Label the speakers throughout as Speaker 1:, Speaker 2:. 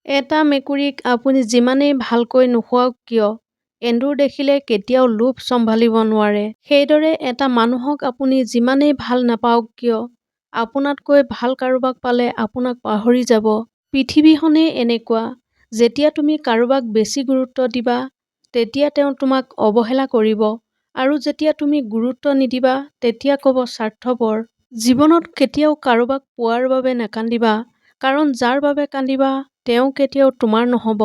Speaker 1: এটা মেকুৰীক আপুনি যিমানেই ভালকৈ নোখোৱাওক কিয়, এন্দুৰ দেখিলে কেতিয়াও লোভ চম্ভালিব নোৱাৰে। সেইদৰে এটা মানুহক আপুনি যিমানেই ভাল নাপাওক কিয়, আপোনাতকৈ ভাল কাৰোবাক পালে আপোনাক পাহৰি যাব। পৃথিৱীখনেই এনেকুৱা, যেতিয়া তুমি কাৰোবাক বেছি গুৰুত্ব দিবা, তেতিয়া তেওঁ তোমাক অৱহেলা কৰিব, আৰু যেতিয়া তুমি গুৰুত্ব নিদিবা, তেতিয়া ক'ব স্বাৰ্থপৰ। জীৱনত কেতিয়াও কাৰোবাক পোৱাৰ বাবে নাকান্দিবা, কাৰণ যাৰ বাবে কান্দিবা তেওঁ কেতিয়াও তোমাৰ নহ'ব।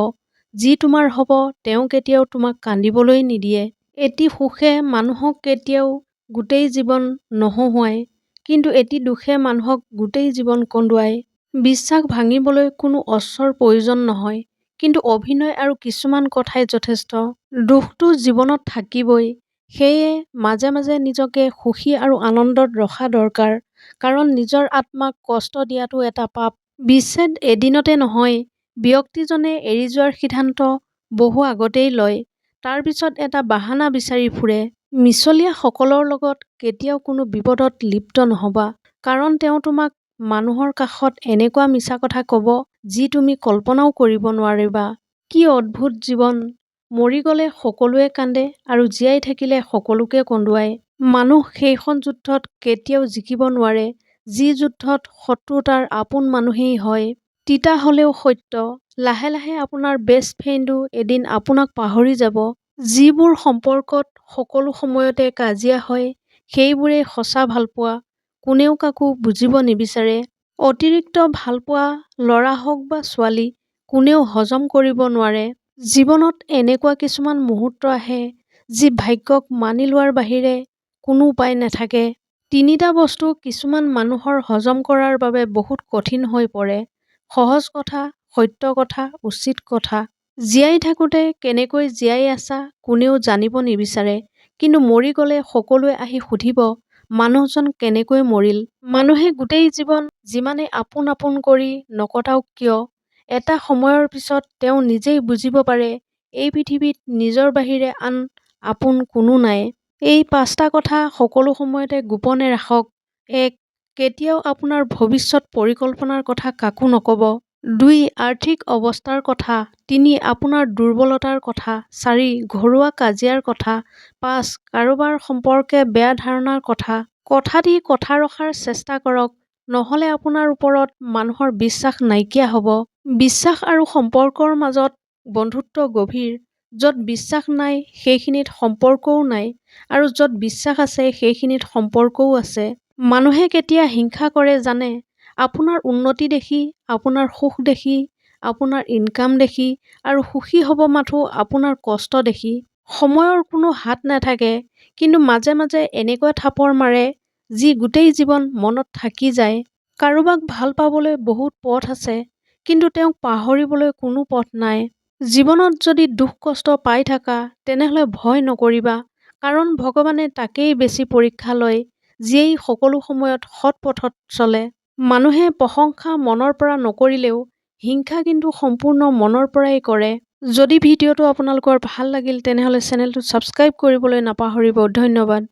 Speaker 1: যি তোমাৰ হ'ব তেওঁ কেতিয়াও তোমাক কান্দিবলৈ নিদিয়ে। এটি সুখে মানুহক কেতিয়াও গোটেই জীৱন নহঁহুৱায়, কিন্তু এটি দুখে মানুহক গোটেই জীৱন কন্দুৱায়। বিশ্বাস ভাঙিবলৈ কোনো অস্ত্ৰৰ প্ৰয়োজন নহয়, কিন্তু অভিনয় আৰু কিছুমান কথাই যথেষ্ট। দুখটো জীৱনত থাকিবই, সেয়ে মাজে মাজে নিজকে সুখী আৰু আনন্দত ৰখা দৰকাৰ, কাৰণ নিজৰ আত্মাক কষ্ট দিয়াটো এটা পাপ। বিচ্ছেদ এদিনতে নহয়, ব্যক্তিজনে এৰি যোৱাৰ সিদ্ধান্ত বহু আগতেই লয়, তাৰ পিছত এটা বাহানা বিচাৰি ফুৰে। মিছলীয়াসকলৰ লগত কেতিয়াও কোনো বিপদত লিপ্ত নহ'বা, কাৰণ তেওঁ তোমাক মানুহৰ কাষত এনেকুৱা মিছা কথা ক'ব, যি তুমি কল্পনাও কৰিব নোৱাৰিবা। কি অদ্ভুত জীৱন! মৰি গ'লে সকলোৱে কান্দে আৰু জীয়াই থাকিলে সকলোকে কন্দুৱায়। মানুহ সেইখন যুদ্ধত কেতিয়াও জিকিব নোৱাৰে, যি যুদ্ধত শত্ৰুতাৰ আপোন মানুহেই হয়। তিতা হ'লেও সত্য, লাহে লাহে আপোনাৰ বেষ্ট ফ্ৰেণ্ডো এদিন আপোনাক পাহৰি যাব। যিবোৰ সম্পৰ্কত সকলো সময়তে কাজিয়া হয়, সেইবোৰেই সঁচা ভালপোৱা। কোনেও কাকো বুজিব নিবিচাৰে। অতিৰিক্ত ভালপোৱা ল'ৰা হওক বা ছোৱালী, কোনেও হজম কৰিব নোৱাৰে। জীৱনত এনেকুৱা কিছুমান মুহূৰ্ত আহে, যি ভাগ্যক মানি লোৱাৰ বাহিৰে কোনো উপায় নাথাকে। তিনিটা বস্তু কিছুমান মানুহৰ হজম কৰাৰ বাবে বহুত কঠিন হৈ পৰে: সহজ কথা, সত্য কথা, উচিত কথা। জীয়াই থাকোঁতে কেনেকৈ জীয়াই আছা কোনেও জানিব নিবিচাৰে, কিন্তু মৰি গ'লে সকলোৱে আহি সুধিব, মানুহজন কেনেকৈ মৰিল। মানুহে গোটেই জীৱন যিমানে আপোন আপোন কৰি নকটাওক কিয়, এটা সময়ৰ পিছত তেওঁ নিজেই বুজিব পাৰে, এই পৃথিৱীত নিজৰ বাহিৰে আন আপোন কোনো নাই। এই ৫টা কথা সকলো সময়তে গোপনে ৰাখক। ১. কেতিয়াও আপোনাৰ ভৱিষ্যত পৰিকল্পনাৰ কথা কাকো নক'ব। ২. আৰ্থিক অৱস্থাৰ কথা। ৩. আপোনাৰ দুৰ্বলতাৰ কথা। ৪. ঘৰুৱা কাজিয়াৰ কথা। ৫. কাৰোবাৰ সম্পৰ্কে বেয়া ধাৰণাৰ কথা। কথা দি কথা ৰখাৰ চেষ্টা কৰক, নহ'লে আপোনাৰ ওপৰত মানুহৰ বিশ্বাস নাইকিয়া হ'ব। বিশ্বাস আৰু সম্পৰ্কৰ মাজত বন্ধুত্ব গভীৰ। য'ত বিশ্বাস নাই সেইখিনিত সম্পৰ্কও নাই, আৰু য'ত বিশ্বাস আছে সেইখিনিত সম্পৰ্কও আছে। মানুহে কেতিয়া হিংসা কৰে জানে? আপোনাৰ উন্নতি দেখি, আপোনাৰ সুখ দেখি, আপোনাৰ ইনকাম দেখি, আৰু সুখী হ'ব মাথো আপোনাৰ কষ্ট দেখি। সময়ৰ কোনো হাত নাথাকে, কিন্তু মাজে মাজে এনেকুৱা থাপৰ মাৰে, যি গোটেই জীৱন মনত থাকি যায়। কাৰোবাক ভাল পাবলৈ বহুত পথ আছে, কিন্তু তেওঁক পাহৰিবলৈ কোনো পথ নাই। জীৱনত যদি দুখ কষ্ট পাই থাকা, তেনেহ'লে ভয় নকৰিবা, কাৰণ ভগৱানে তাকেই বেছি পৰীক্ষা লয়, যিয়েই সকলো সময়ত সৎ পথত চলে। মানুহে প্ৰশংসা মনৰ পৰা নকৰিলেও হিংসা কিন্তু সম্পূৰ্ণ মনৰ পৰাই কৰে। যদি ভিডিঅ'টো আপোনালোকৰ ভাল লাগিল, তেনেহ'লে চেনেলটো ছাবস্ক্ৰাইব কৰিবলৈ নাপাহৰিব। ধন্যবাদ।